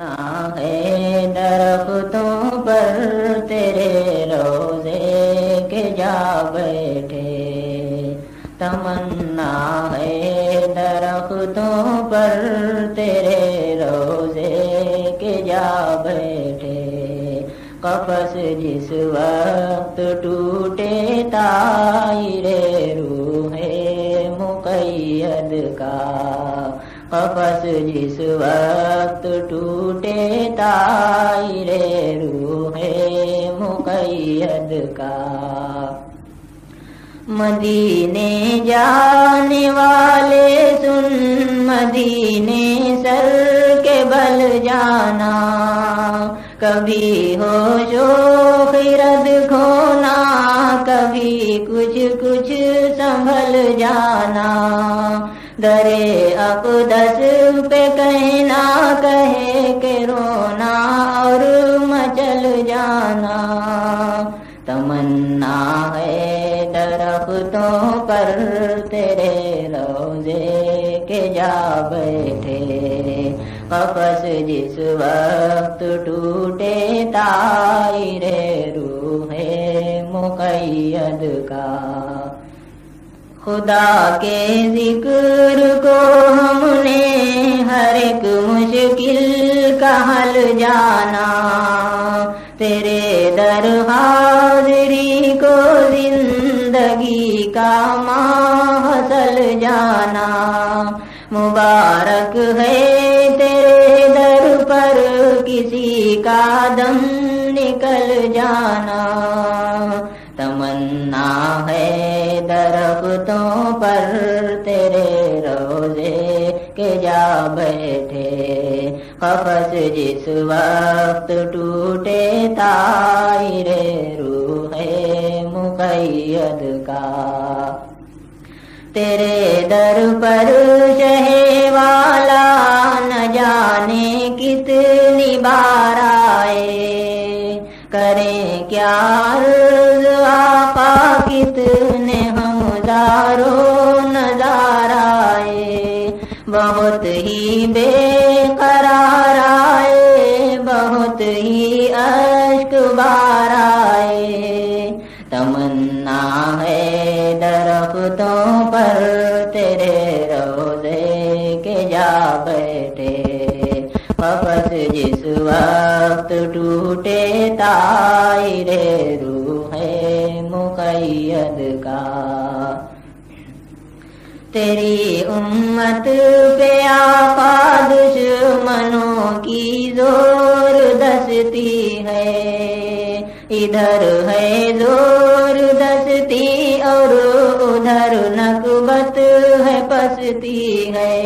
تمنا ہے درختوں پر تیرے روضے کے جا بیٹھے، تمنا ہے درختوں پر تیرے روضے کے جا بیٹھے، قفس جس وقت ٹوٹے طائر روح مقید کا، قفس جس وقت ٹوٹے طائر روح مقید کا، مدینے جانے والے سن مدینے سر کے بل جانا، کبھی ہوش و خرد کھونا، کبھی کچھ کچھ سنبھل جانا، درے اقدس پہ کہنا کہے کہ رونا اور مچل جانا، تمنا ہے درختوں پر تیرے روضے کے جا بیٹھے، قفس جس وقت ٹوٹے طائر روح مقید کا، خدا کے ذکر کو ہم نے ہر ایک مشکل کا حل جانا، تیرے در حاضری کو زندگی کا محصل جانا، مبارک ہے تیرے در پر کسی کا دم نکل جانا، تمنا ہے درختوں پر تیرے روضے کے جا بیٹھے، قفس جس وقت ٹوٹے طائر روح مقید کا، تیرے در پر شہ والا نہ جانے کتنی بار آئے، کریں کیا عرض آقا کتنے ہم زارو نظار آئے، بہت ہی بے قرار آئے، بہت ہی اشک بار آئے، تمنا ہے درختوں پر تیرے روضے کے جا بیٹھے، قفس جس وقت ٹوٹے طائر روح مقید کا، تیری امت پہ آقا دشمنوں کی زور دستی ہے، ادھر ہے زور دستی اور ادھر نکبت ہے پستی ہے،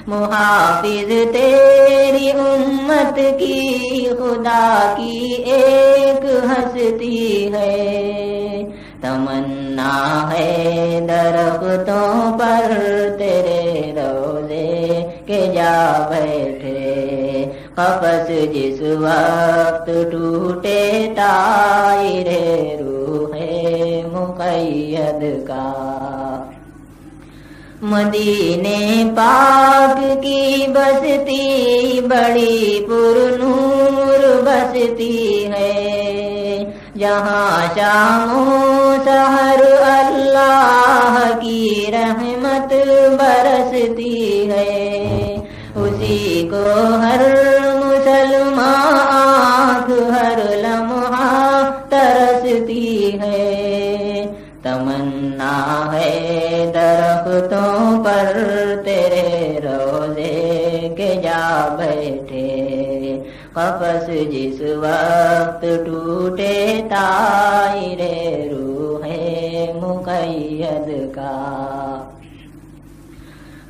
محافظ تیری امت کی خدا کی ایک ہستی ہے، تمنا ہے درختوں پر تیرے روضے کے جا بیٹھے، قفس جس وقت ٹوٹے طائر روح مقید کا، مدینے پاک کی بستی بڑی پرنور بستی ہے، جہاں شام و سحر اللہ کی رحمت برستی ہے، اسی کو ہر مسلمان آنکھ ہر لمحہ ترستی ہے، تمنا ہے درختوں پر تیرے روضے کے جا بیٹھے، قفس جس وقت ٹوٹے طائر روح مقید کا،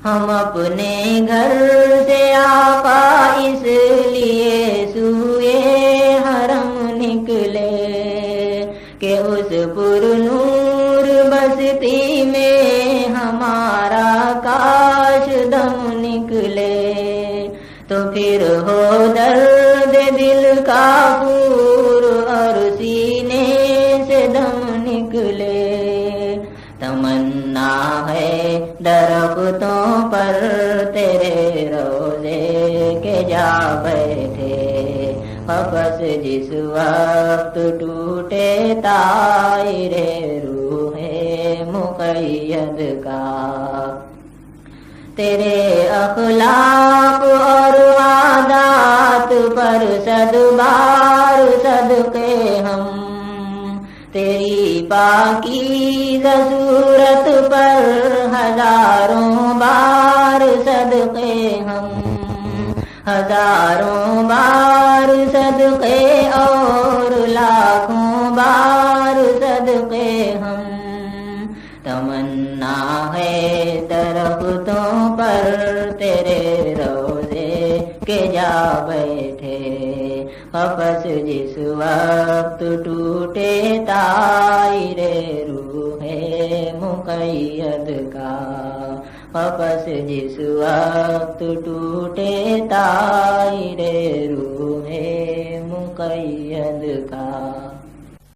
ہم اپنے گھر سے آقا اس لیے سوئے حرم نکلے کہ اس پر نور بستی میں ہمارا کاش دم نکلے، تو پھر ہو درد دل کا پور اور سینے سے دم نکلے، تمنا ہے درختوں پر تیرے روضے کے جا بیٹھے قفس جس وقت ٹوٹے طائر روح مقید کا تیرے اخلاق اور عادات پر صد بار صدقے ہم تیری پاکیزہ صورت پر ہزاروں بار صدقے ہم ہزاروں بار صدقے اور لاکھوں بار صدقے ہم تمنا ہے درختوں پر تیرے روضے کے جا بیٹھے قفس جس وقت ٹوٹے طائر روح مقید کا قفس جس وقت ٹوٹے طائر روح مقید کا